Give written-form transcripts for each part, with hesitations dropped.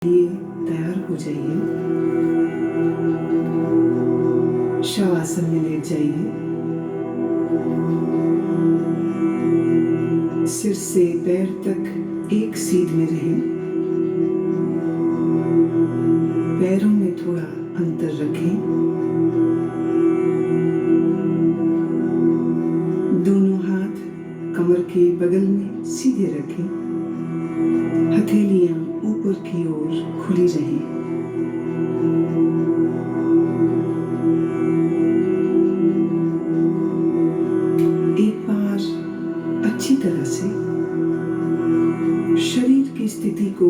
लिए तैयार हो जाइए। शवासन में लेट जाइए। सिर से पैर तक एक सीध में रहें। पैरों में थोड़ा अंतर रखें। दोनों हाथ कमर के बगल में सीधे रखें। हथेलियां ऊपर की ओर खुली रहें। एक बार अच्छी तरह से शरीर की स्थिति को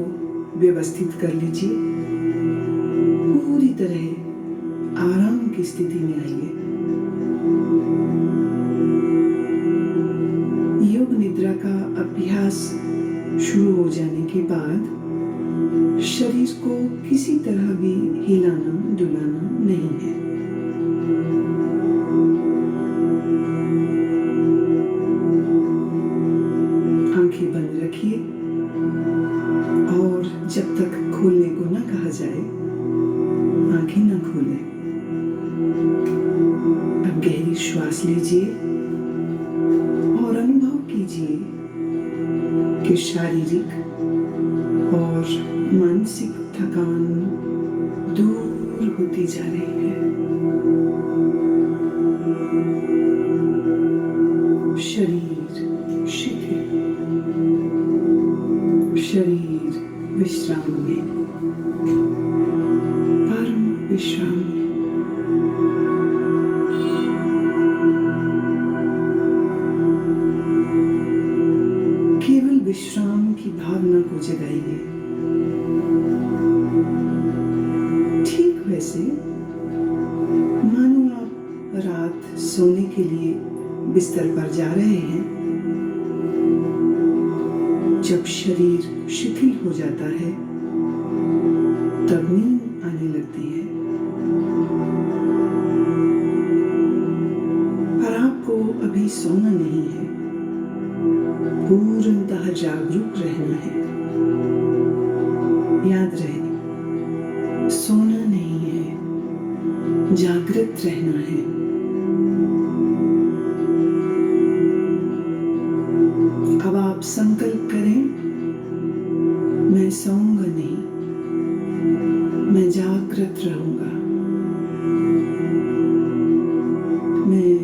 व्यवस्थित कर लीजिए। पूरी तरह आराम की स्थिति में आइए। योग निद्रा का अभ्यास शुरू हो जाने के बाद शरीर को किसी तरह भी हिलाना डुलाना नहीं है। आंखें बंद रखिए और जब तक खोलने को न कहा जाए आंखें न खोलें। अब गहरी श्वास लीजिए और अनुभव कीजिए कि शारीरिक और मानसिक थकान दूर होती जा रही है। शरीर शिथिल, शरीर विश्राम में, परम विश्राम में। केवल विश्राम की भावना को जगाइए। ठीक वैसे मानो आप रात सोने के लिए बिस्तर पर जा रहे हैं। जब शरीर शिथिल हो जाता है तब नींद आने लगती है। पर आपको अभी सोना नहीं है, पूर्णतः जागरूक रहना है। याद रहे, सोना नहीं है, जागृत रहना है। अब आप संकल्प करें, मैं सोऊंगा नहीं, मैं जागृत रहूंगा। मैं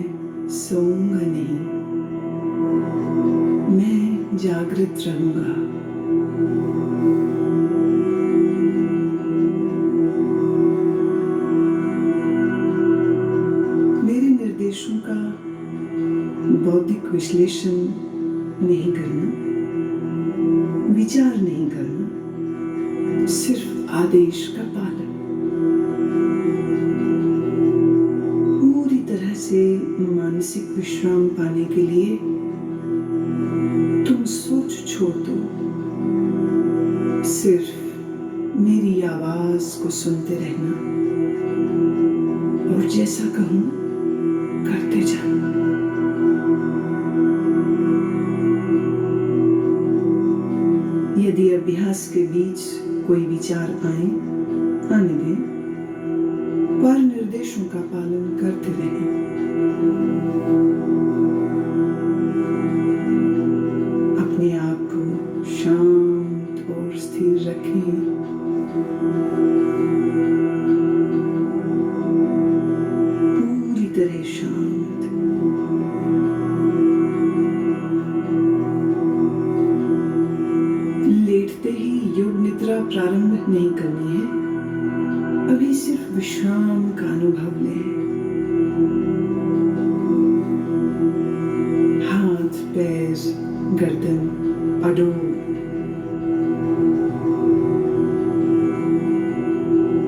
सोऊंगा नहीं, मैं जागृत रहूंगा। मेरे निर्देशों का बौद्धिक विश्लेषण नहीं करना, विचार नहीं करना, सिर्फ आदेश का पालन। पूरी तरह से मानसिक विश्राम पाने के लिए तुम सोच छोड़ दो। सिर्फ मेरी आवाज को सुनते रहना और जैसा कहूं करते जाना। यदि अभ्यास के बीच कोई विचार आए, आने दें, पर निर्देशों का पालन करते रहें। अपने आप को शांत और स्थिर रखें। पूरी तरह शांत। लेटते ही योग निद्रा प्रारंभ नहीं करनी है। अभी सिर्फ विश्राम का अनुभव लें। हाथ, पैर, गर्दन अडो।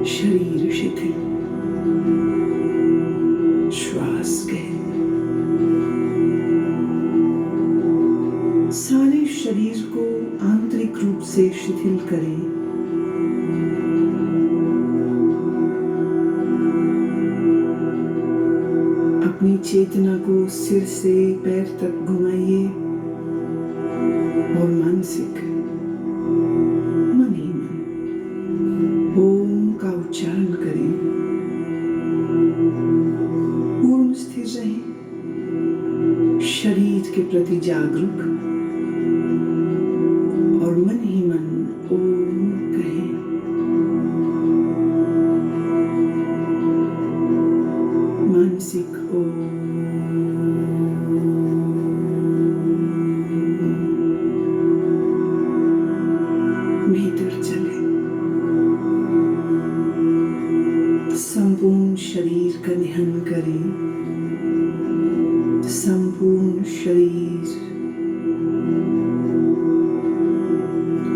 शरीर शिथिल, श्वास गहरी। सारे शरीर को आंतरिक रूप से शिथिल करें। अपनी चेतना को सिर से पैर तक घुमाइए और मानसिक मन ही मन प्रति जागरूक और मन ही मन ओम कहें। मानसिक ओम, भीतर चले, संपूर्ण शरीर का ध्यान करें। संपूर्ण शरीर,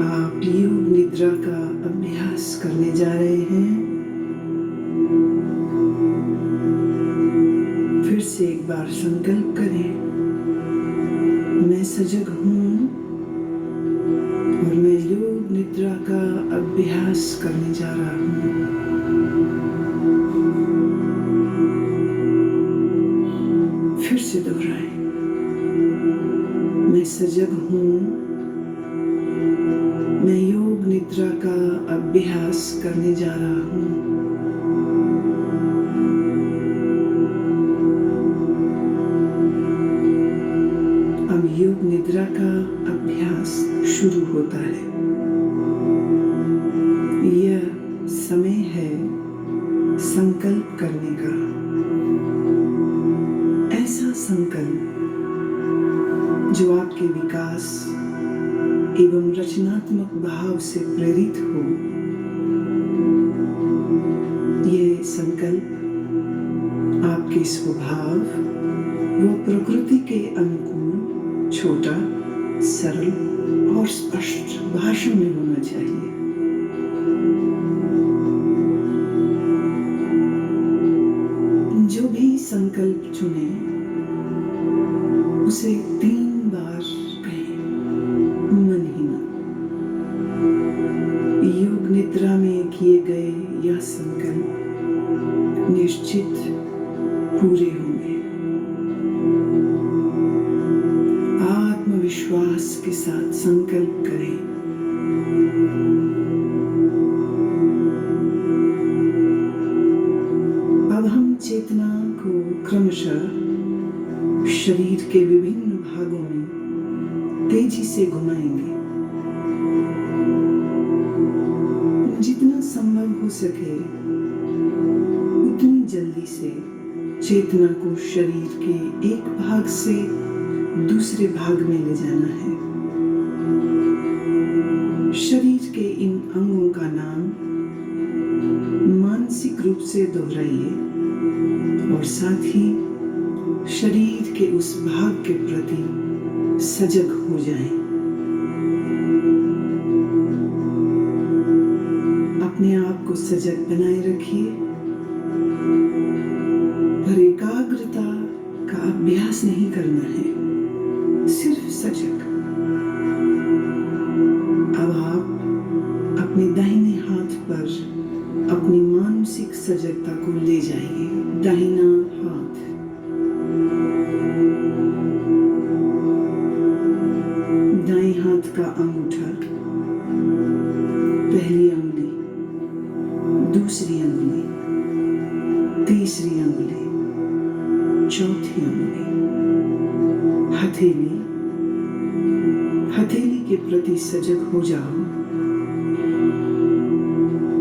आप योग निद्रा का अभ्यास करने जा रहे हैं। फिर से एक बार संकल्प करें, मैं सजग हूँ और मैं योग निद्रा का अभ्यास करने जा रहा हूँ। फिर से दोहराएं, मैं सजग हूँ, मैं योग निद्रा का अभ्यास करने जा रहा हूँ। अब योग निद्रा का अभ्यास शुरू होता है। यह समय है संकल्प करने का। ऐसा संकल्प जो आपके विकास एवं रचनात्मक भाव से प्रेरित हो। यह संकल्प आपके स्वभाव व प्रकृति के अनुकूल, छोटा, सरल और स्पष्ट भाषा में होना चाहिए। जो भी संकल्प चुने उसे 3 बार कहें, मन ही मन। योग निद्रा में किए गए यह संकल्प निश्चित पूरे होंगे। आत्मविश्वास के साथ संकल्प करें। अब हम चेतना को क्रमशः शरीर के विभिन्न भागों में तेजी से घुमाएंगे। जितना संभव हो सके उतनी जल्दी से चेतना को शरीर के एक भाग से दूसरे भाग में ले जाना है। शरीर के इन अंगों का नाम मानसिक रूप से दोहराइए और साथ ही शरीर के उस भाग के प्रति सजग हो जाएं। अपने आप को सजग बनाए रखिए। पर एकाग्रता का अभ्यास नहीं करना है, सिर्फ सजग। अब आप अपने दाहिने हाथ पर अपनी मानसिक सजगता को ले जाइए। दाहिना हाथ, दाएं हाथ का अंगूठा, पहली अंगुली, दूसरी अंगुली, तीसरी अंगुली, चौथी अंगुली, हथेली। हथेली के प्रति सजग हो जाओ।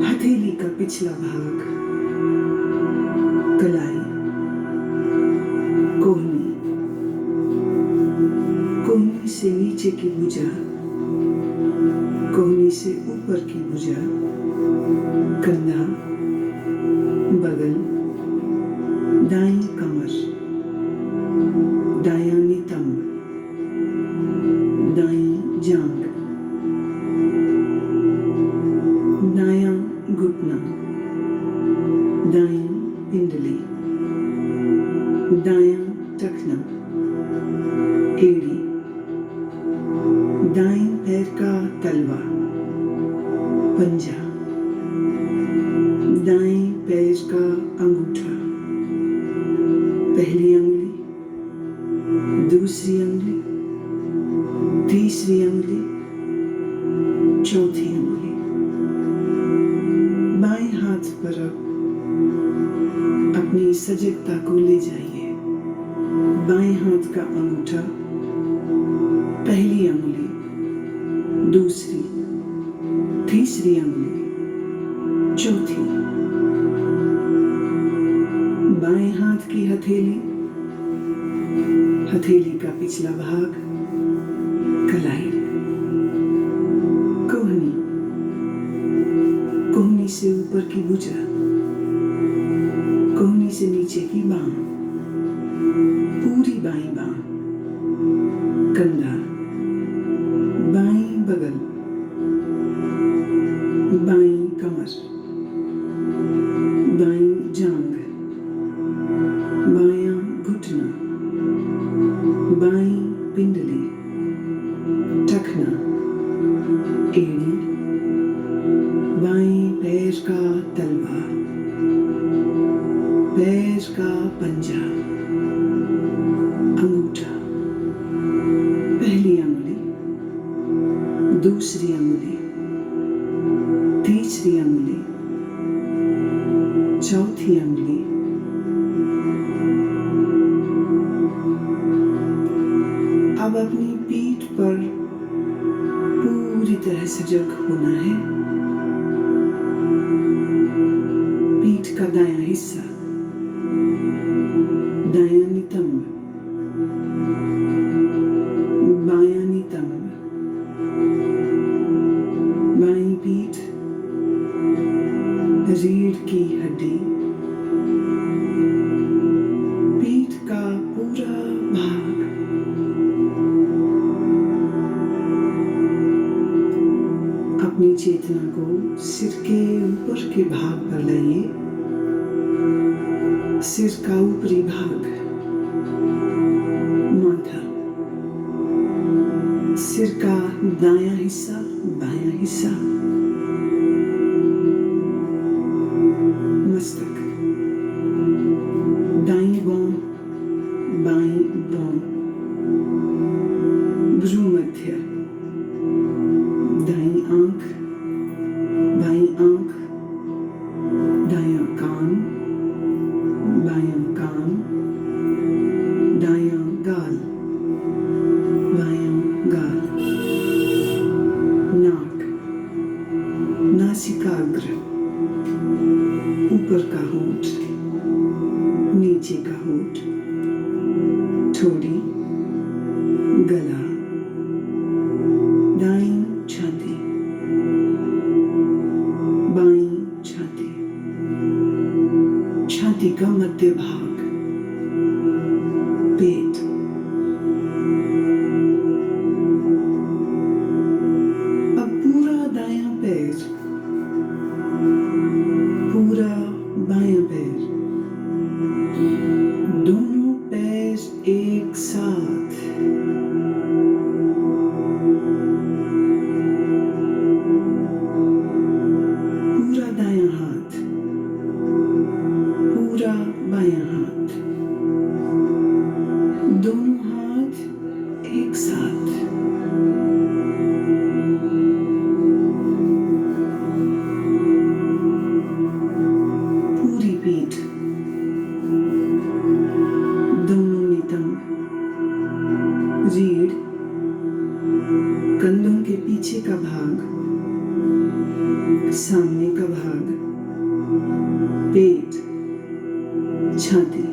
हथेली का पिछला भाग, कलाई, कोहनी, कोहनी से नीचे की भुजा, कोहनी से ऊपर की भुजा, कंधा, बगल, दाईं कमर, दायां नितंब, दाईं जांघ, दायां घुटना, दाईं पिंडली, दायां टखना, एड़ी, दाईं पैर का तलवा, पंजा, दाएं पैर का अंगूठा, पहली अंगुली, दूसरी अंगुली, तीसरी अंगुली, चौथी अंगुली। बाएं हाथ पर अब अपनी सजगता को ले जाइए। बाएं हाथ का अंगूठा तीसरी अंगुली, चौथी, बाएं हाथ की हथेली, हथेली का पिछला भाग, कलाई, कोहनी, कोहनी से ऊपर की भुजा, कोहनी से नीचे की बांह, पूरी बाईं बांह, कंधा, बाईं बगल, बाईं कमर, बाईं जांघ, बायां घुटना, बाईं पिंडली, टखना, एड़ी, बाईं पैर का तलवा, पैर का पंजा, अंगूठा, पहली अंगुली, दूसरी अंगुली, तीसरी अंगुली, चौथी अंगुली, अब अपनी पीठ पर पूरी तरह सजग होना है। पीठ का दायां हिस्सा, दायां नितंब, बायां नितंब, बाईं पीठ, रीढ़ की हड्डी, पीठ का पूरा भाग, अपनी चेतना को सिर के ऊपर के भाग पर लाइए। सिर का ऊपरी भाग, माथा, सिर का दायां हिस्सा, बायां हिस्सा, मस्तक, दाईं बांह, बाईं बांह, भ्रूमध्य, दाईं आंख, बाईं आंख, दायां कान, बायां कान, दायां गाल, बायां गाल, नाक, नासिकाग्र, ऊपर का होंठ, नीचे का होंठ, ठोड़ी, गला, दाईं छाती, बाईं छाती, छाती का मध्य भाग, पेट, अब पूरा दायां पैर, पूरा बायां पैर, दोनों पैर एक साथ, पूरा दायां हाथ, पूरा बायां हाथ, दोनों हाथ एक साथ, पूरी पीठ, दोनों नितंब, रीढ़, कंधों के पीछे का भाग, सामने का भाग, पेट, छाती,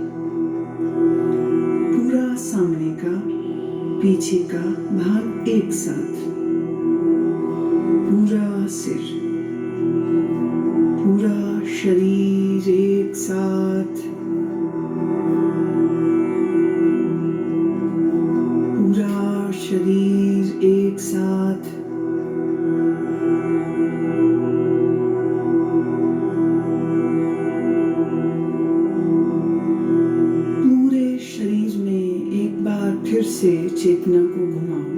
पूरा सामने का पीछे का भाग एक साथ, पूरा सिर, पूरा शरीर एक साथ, पूरा शरीर एक साथ, पूरे शरीर में एक बार फिर से चेतना को घुमाओ।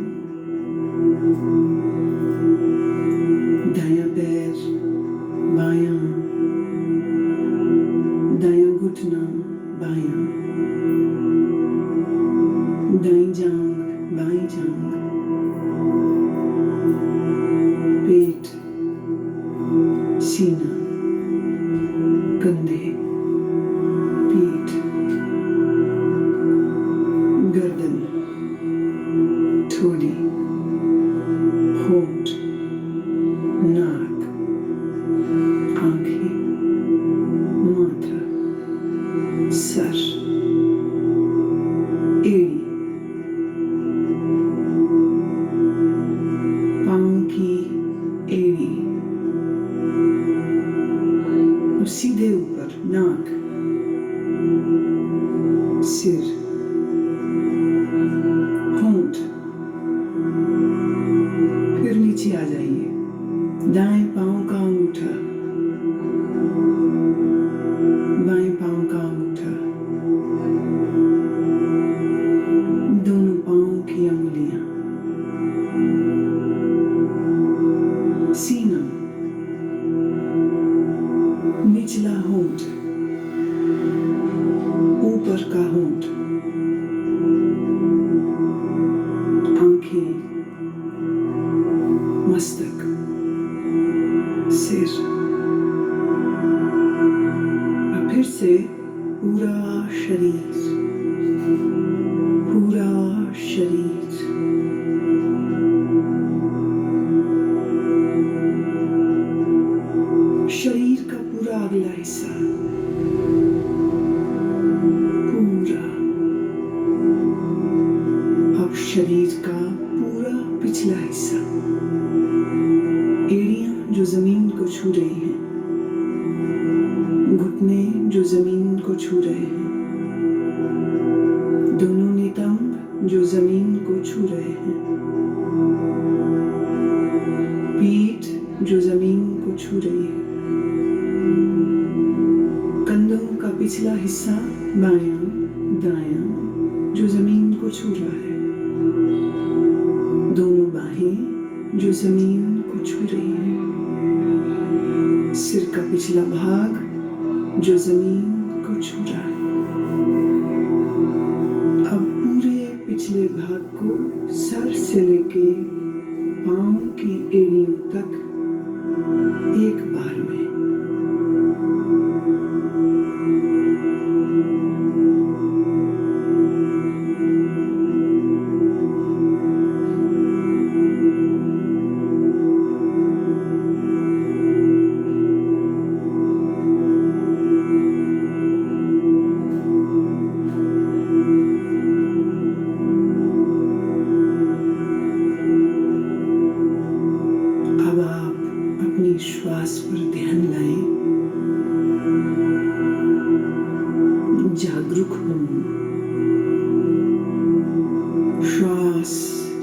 दायां पैर, बायां, दायां घुटना, बायां, दाईं जांघ, बाईं जांघ, पेट, सीना, कंधे, पीठ, गर्दन, ठोड़ी, होंठ, नाक, और सीधे ऊपर नाक, सिर, होंठ, फिर नीचे आ जाइए। दाएं पांव का अंगूठा, बाएं पांव का अंगूठा, दोनों पांव की अंगुलियां, सीना, निचला होंठ, ऊपर का होंठ, आंखें, मस्तक, सिर, और फिर से पूरा शरीर, पूरा शरीर। शरीर का पूरा अगला हिस्सा, पूरा। अब शरीर का पूरा पिछला हिस्सा, एड़ियां जो जमीन को छू रही हैं, घुटने जो जमीन को छू रहे हैं, दोनों नितंब जो जमीन को छू रहे हैं, पीठ जो जमीन को छू रही है, कंधों का पिछला हिस्सा बायां दायां जो जमीन को छू रहा है, दोनों बाहें जो जमीन को छू रही है, सिर का पिछला भाग जो जमीन को छू रहा है। अब पूरे पिछले भाग को सर से लेके पांव की एड़ियों तक एक बार में। श्वास पर ध्यान लाएं, जागरूक हों। श्वास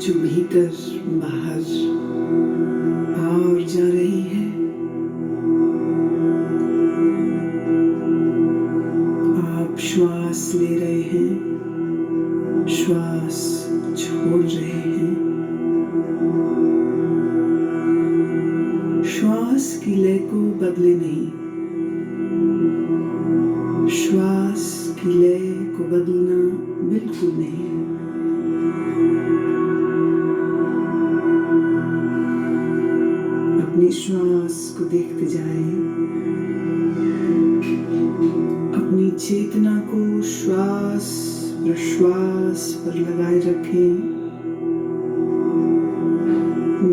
जो भीतर बाहर और जा रही है, आप श्वास ले रहे हैं, श्वास छोड़ रहे हैं। श्वास की लय को बदले नहीं, श्वास की लय को बदलना बिल्कुल नहीं। अपनी श्वास को देखते जाएं, अपनी चेतना को श्वास प्रश्वास पर लगाए रखें,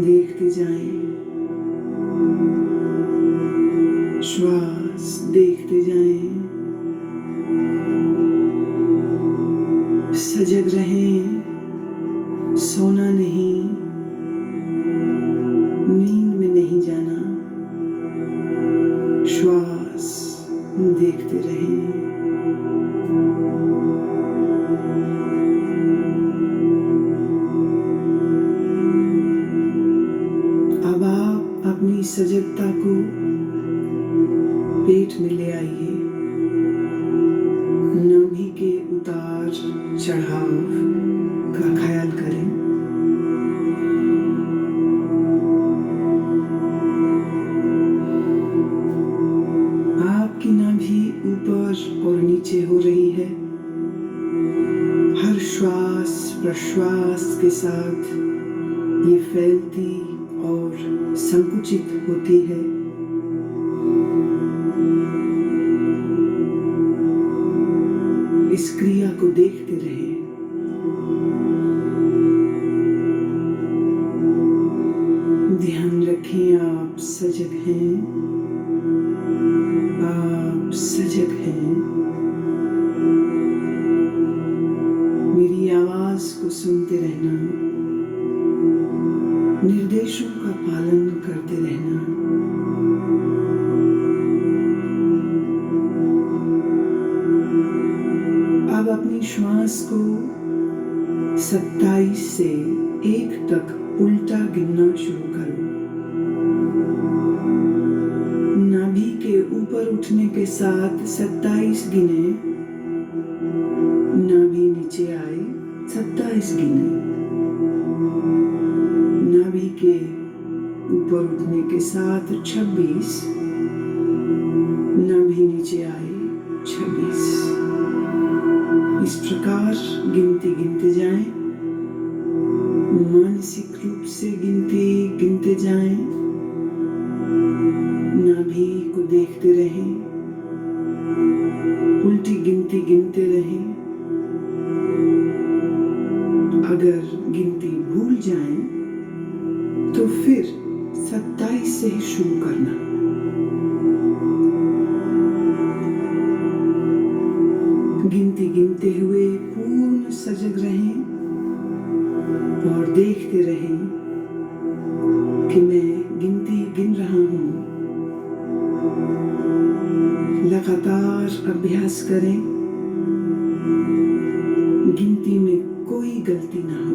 देखते जाएं, श्वास देखते जाएं, सजग रहें, सोना नहीं, नींद में नहीं जाना, श्वास देखते रहें। अब आप अपनी सजगता को पेट में ले आइए, नाभि के उतार चढ़ाव का ख्याल करें। आपकी नाभि ऊपर और नीचे हो रही है, हर श्वास प्रश्वास के साथ ये फैलती और संकुचित होती है। इस क्रिया को देखते रहे। ध्यान रखें, आप सजग हैं, आप सजग हैं। मेरी आवाज को सुनते रहना, निर्देशों का पालन करते रहना। श्वास को 27 से 1 तक उल्टा गिनना शुरू करो। नाभि के ऊपर उठने के साथ 27 गिने, नाभि नीचे आए 27 गिने, नाभि के ऊपर उठने के साथ 26, नाभि नीचे आए 26। इस प्रकार गिनती गिनते जाएं, मानसिक रूप से गिनती गिनते जाएं, नाभि को देखते रहें, उल्टी गिनती गिनते रहें। अगर गिनती भूल जाएं तो फिर 27 से ही शुरू करना। गिनती गिनते हुए पूर्ण सजग रहें और देखते रहें कि मैं गिनती गिन रहा हूँ। लगातार अभ्यास करें, गिनती में कोई गलती ना हो।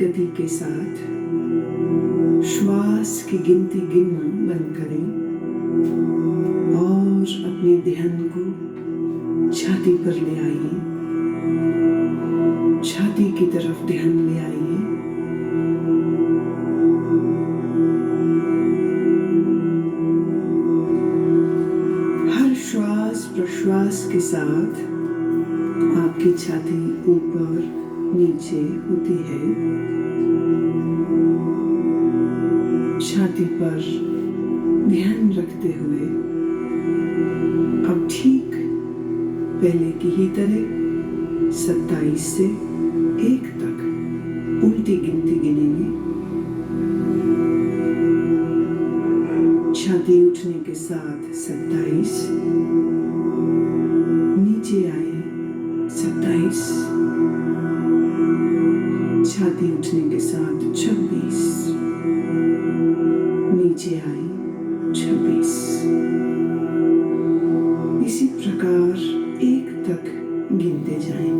गति के साथ श्वास की गिनती गिनना बंद करें और अपने ध्यान को छाती पर ले आइए। छाती की तरफ ध्यान ले आइए। हर श्वास प्रश्वास के साथ आपकी छाती ऊपर नीचे होती है। छाती पर ध्यान रखते हुए अब ठीक पहले की ही तरह 27 से 1 तक उल्टी गिनती गिनेंगे। छाती उठने के साथ 27, नीचे आए 27, छाती उठने के साथ 26, नीचे आए 26। इसी प्रकार 1 तक गिनते जाएं।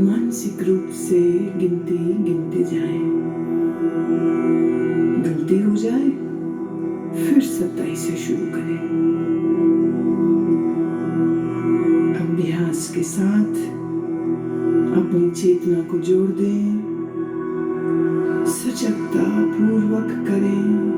मानसिक रूप से गिनती गिनते जाएं। गलती हो जाए फिर 27 से शुरू करें। अभ्यास के साथ अपनी चेतना को जोड़ दें, सजगता पूर्वक करें।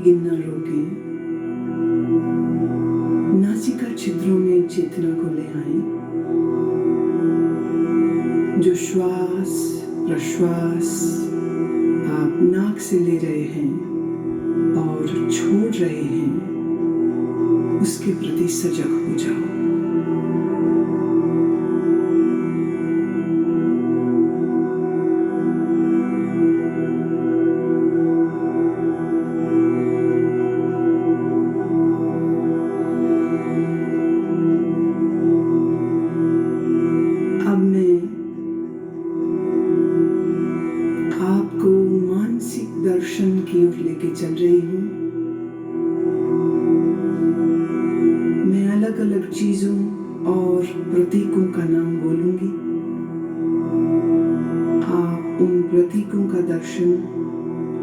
गिनना रोकें, नासिका छिद्रों में चेतना को ले आएं। जो श्वास प्रश्वास आप नाक से ले रहे हैं और छोड़ रहे हैं, उसके प्रति सजग हो जाओ। दर्शन की ओर लेके चल रही हूँ। मैं अलग अलग चीजों और प्रतीकों का नाम बोलूंगी। आप उन प्रतीकों का दर्शन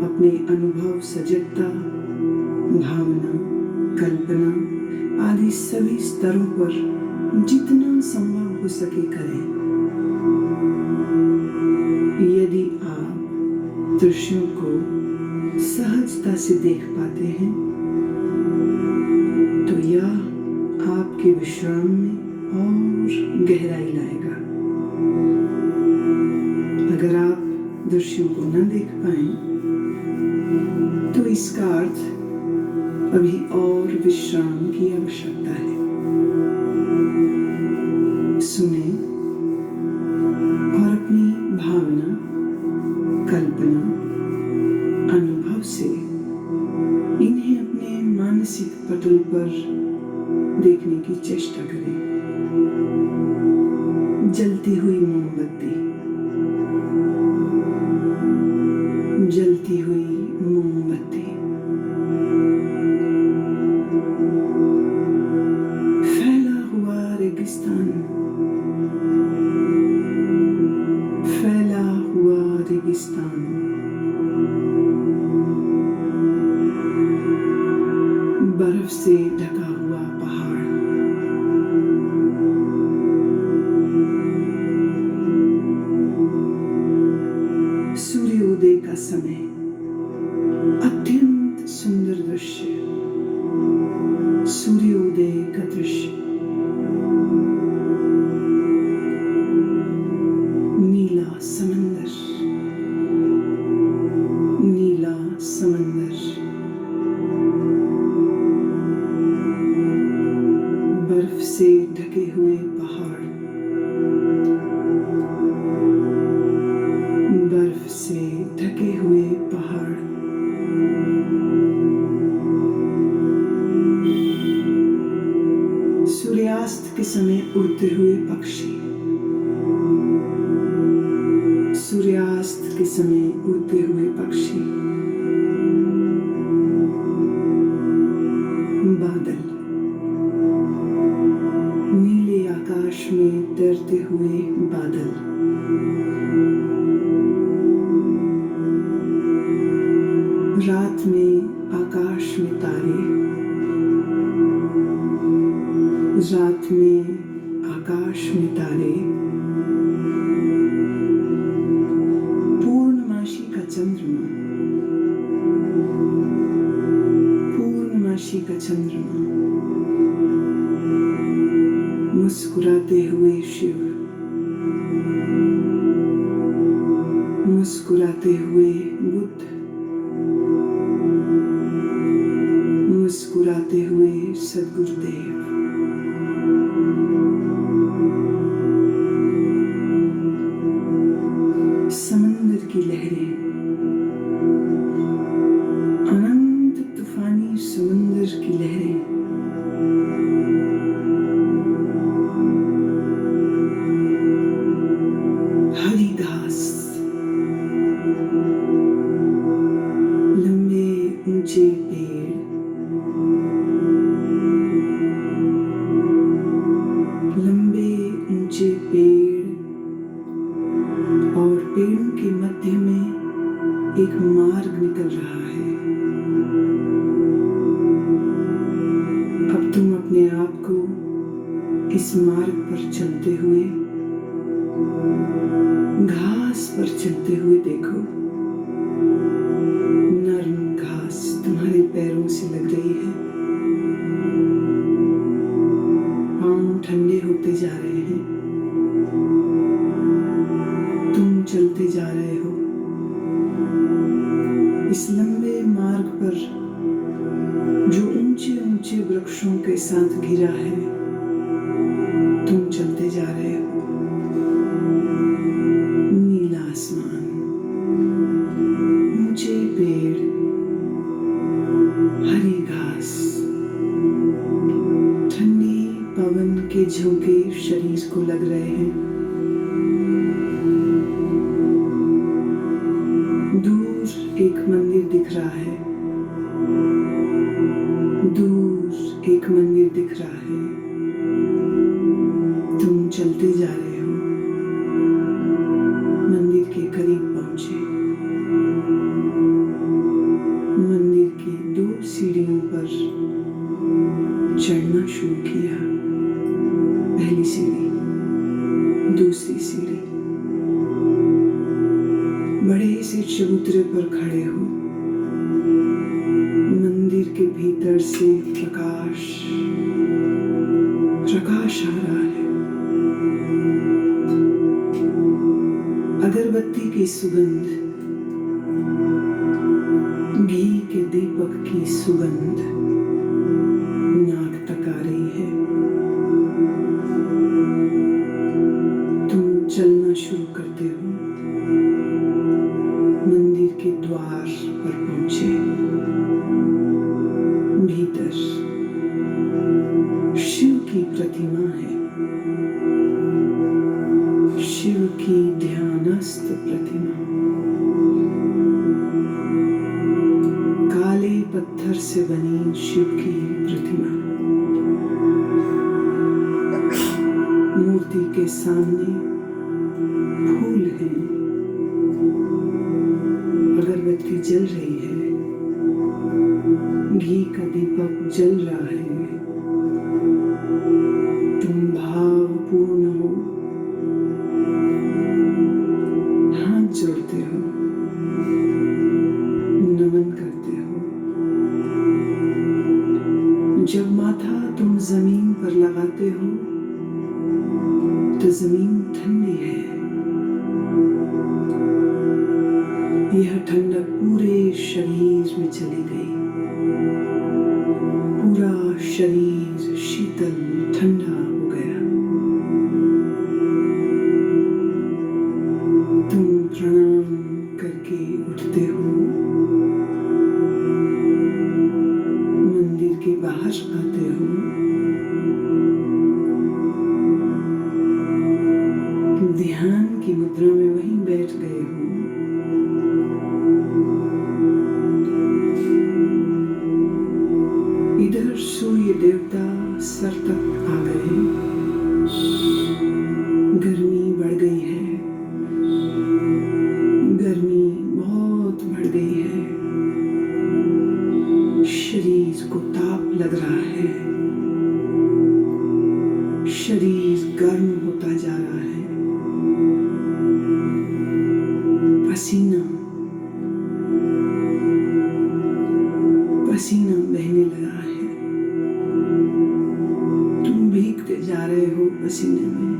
अपने अनुभव, सजगता, भावना, कल्पना आदि सभी स्तरों पर जितना संभव हो सके करें। यदि आप दृश्यों को सहजता से देख पाते हैं तो यह आपके विश्राम में और गहराई लाएगा। अगर आप दृश्यों को न देख पाए तो इसका अर्थ अभी और विश्राम की आवश्यकता है। सुने और अपनी भावना, कल्पना, अनुभव से इन्हें अपने मानसिक पटल पर देखने की चेष्टा करें। जलती हुई मोमबत्ती, जलती हुई मोमबत्ती, फैला हुआ रेगिस्तान, फैला हुआ रेगिस्तान, रेगिस्तान, बर्फ से ढका हुआ पहाड़, सूर्योदय का समय, अत्यंत सुंदर दृश्य, सूर्योदय का दृश्य, नीला समंदर, नीला समंदर, बर्फ से ढके हुए पहाड़, बर्फ से ढके हुए पहाड़, सूर्यास्त के समय उड़ते हुए पक्षी, सूर्यास्त के समय उड़ते हुए पक्षी, बादल, नीले आकाश में तैरते हुए बादल, रात में आकाश में तारे, रात में आकाश में तारे, पूर्णमासी का चंद्रमा, पूर्णमासी का चंद्रमा, मुस्कुराते हुए शिव, मुस्कुराते हुए बुद्ध, मुस्कुराते हुए सद्गुरुदेव, समंदर की लहरें, अनंत तूफानी समंदर की लहरें, हरी घास, लंबे ऊंचे पेड़, लंबे ऊंचे पेड़, और पेड़ों के मध्य में एक मार्ग निकल रहा है। अब तुम अपने आप को इस मार्ग पर चलते हुए, घास पर चलते हुए देखो। नरम घास तुम्हारे पैरों से लग रही है, पांव ठंडे होते जा रहे हैं, तुम चलते जा रहे हो इस लंबे मार्ग पर जो ऊंचे ऊंचे वृक्षों के साथ घिरा है। तुम चलते जा रहे हो, नीला आसमान, ऊंचे पेड़, हरी घास, ठंडी पवन के झोंके शरीर को लग रहे हैं। दूर एक मंदिर दिख रहा है, दूर एक मंदिर दिख रहा है। तुम चलते जा रहे हो, मंदिर के करीब पहुंचे। मंदिर की 2 सीढ़ियों पर चढ़ना शुरू किया। पहली सीढ़ी, दूसरी सीढ़ी। बड़े से चबूतरे पर खड़े हो, मंदिर के भीतर से प्रकाश प्रकाश आ रहा है। अगरबत्ती की सुगंध, घी के दीपक की सुगंध नाक तक आ रही है। तुम चलना शुरू करते हो, मंदिर के द्वार पर पहुंचे। भीतर शिव की प्रतिमा है, शिव की ध्यानस्थ प्रतिमा। काले पत्थर से बनी शिव की प्रतिमा। मूर्ति के सामने फूल हैं, अगरबत्ती जल रही है, घी का दीपक जल रहा है, तुम भावपूर्ण हो, हाथ जोड़ते हो, नमन करते हो। जब माथा तुम जमीन पर लगाते हो तो जमीन ठंडी है। यह ठंडक पूरे शरीर में चली गई, पूरा शरीर शीतल ठंडा हो गया। तुम प्रणाम करके उठते हो, मंदिर के बाहर आते हो, ध्यान की मुद्रा में वहीं बैठ गए हो। इधर सूर्य देवता सर तक आ गए, गर्मी बढ़ गई है, गर्मी बहुत बढ़ गई है, शरीर को ताप लग रहा है, शरीर गर्म होता जा रहा है, पसीना पसीना बहने लगा है, तुम भीगते जा रहे हो पसीने में,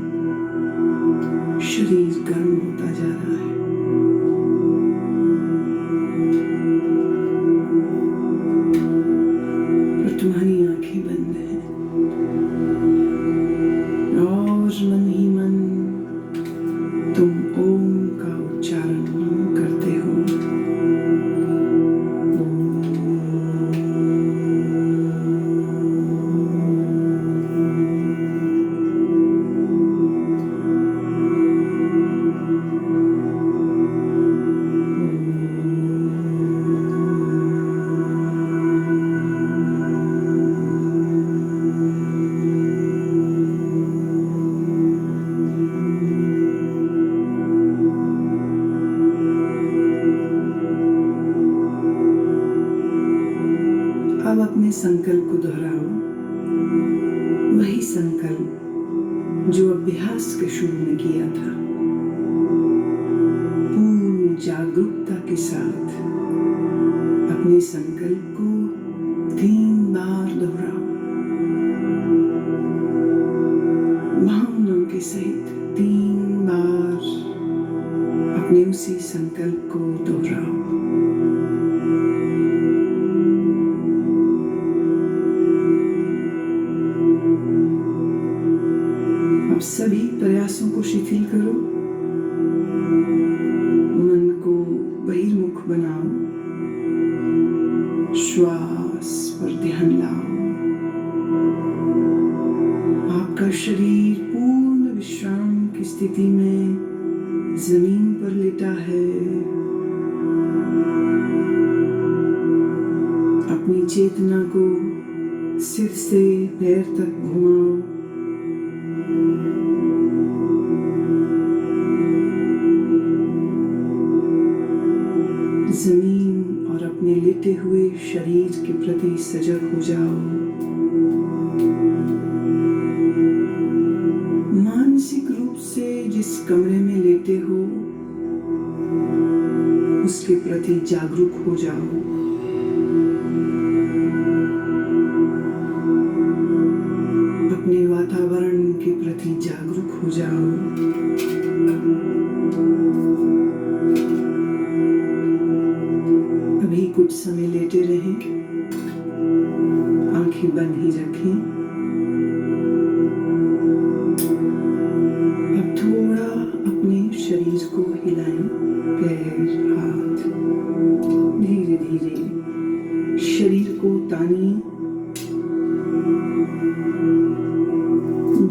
शरीर गर्म होता जा रहा है। और तुम्हारी आंखें बंद हैं और मन ही मन तुम ओम का उच्चारण करते हो। अब अपने संकल्प को दोहराओ, वही संकल्प जो अभ्यास के शुरू में किया था। पूर्ण जागरूकता के साथ अपने संकल्प को 3 बार दोहराओ, भावनाओं के सहित 3 बार अपने उसी संकल्प को दोहराओ। सभी प्रयासों को शिथिल करो, मन को बहिर्मुख बनाओ, श्वास पर ध्यान लाओ। आपका शरीर पूर्ण विश्राम की स्थिति में जमीन पर लेटा है। अपनी चेतना को सिर से पैर तक घुमाओ। जमीन और अपने लेटे हुए शरीर के प्रति सजग हो जाओ। मानसिक रूप से जिस कमरे में लेटे हो उसके प्रति जागरूक हो जाओ। अपने वातावरण के प्रति जागरूक हो जाओ। अभी कुछ समय लेटे रहें, आंखें बंद ही रखें। अब थोड़ा अपने शरीर को हिलाएं, पैर, हाथ, धीरे धीरे शरीर को तानिए।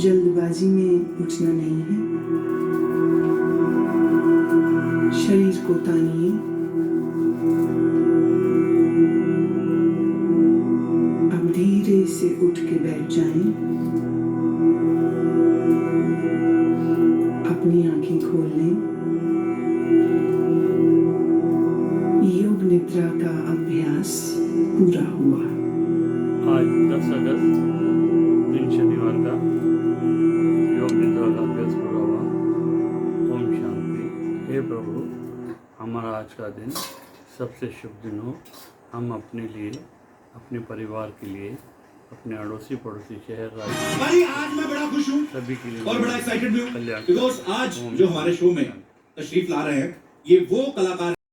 जल्दबाजी में उठना नहीं है, शरीर को तानिए। अब धीरे से उठ के बैठ जाएं। अपनी आंखें खोल लें। योग हे प्रभु, हमारा आज का दिन सबसे शुभ दिन हो। हम अपने लिए, अपने परिवार के लिए, अपने अड़ोसी पड़ोसी शहर राज्य भाई आज मैं बड़ा खुश हूँ सभी के लिए और बड़ा एक्साइटेड भी हूँ कल्याण बिकॉज आज जो हमारे शो में तशरीफ ला रहे हैं ये वो कलाकार